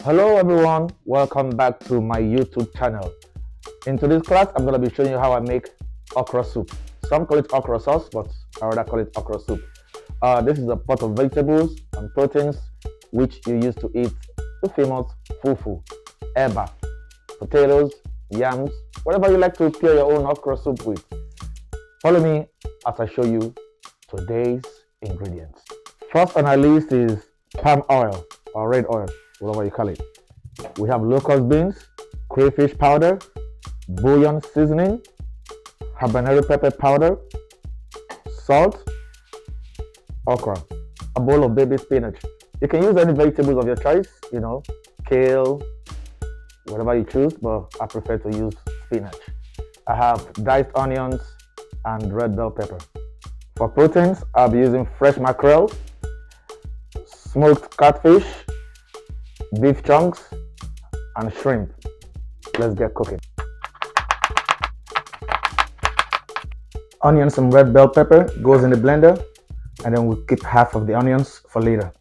Hello everyone, welcome back to my YouTube channel. In today's class, I'm going to be showing you how I make okra soup. Some call it okra sauce, but I rather call it okra soup. This is a pot of vegetables and proteins which you use to eat the famous fufu, eba, potatoes, yams, whatever you like to prepare your own okra soup with. Follow me as I show you today's ingredients. First on our list is palm oil or red oil, whatever you call it. We have locust beans, crayfish powder, bouillon seasoning, habanero pepper powder, salt, okra, a bowl of baby spinach. You can use any vegetables of your choice, kale, whatever you choose, but I prefer to use spinach. I have diced onions and red bell pepper. For proteins, I'll be using fresh mackerel, smoked catfish, beef chunks, and shrimp. Let's get cooking. Onions and red bell pepper goes in the blender, and then we'll keep half of the onions for later.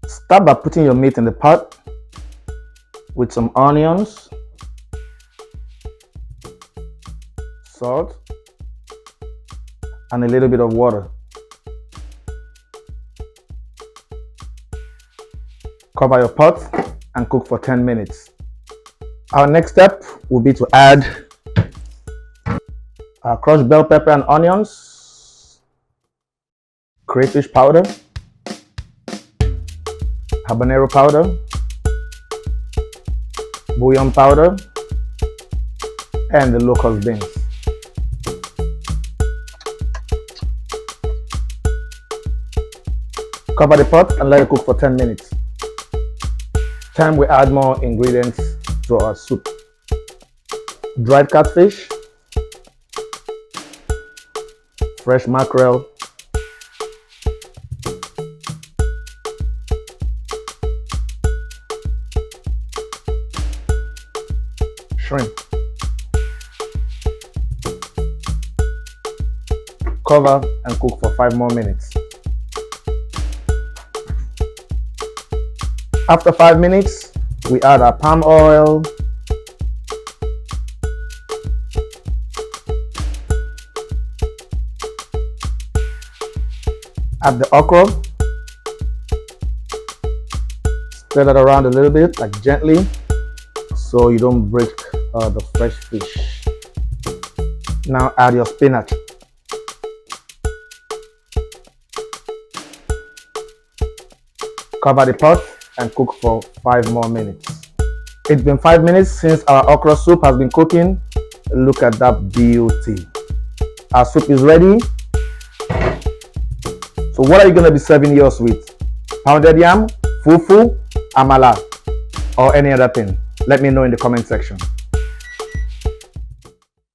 Start by putting your meat in the pot with some onions, salt, and a little bit of water. Cover your pot and cook for 10 minutes. Our next step will be to add our crushed bell pepper and onions, crayfish powder, habanero powder, bouillon powder, and the locust beans. Cover the pot and let it cook for 10 minutes. Time we add more ingredients to our soup. Dried catfish, fresh mackerel, shrimp. Cover and cook for 5 more minutes. After 5 minutes, we add our palm oil, add the okra, stir that around a little bit, like gently, so you don't break the fresh fish. Now add your spinach. Cover the pot and cook for 5 more minutes. It's been 5 minutes since our okra soup has been cooking. Look at that beauty. Our soup is ready. So what are you going to be serving yours with? Pounded yam, fufu, amala, or any other thing? Let me know in the comment section.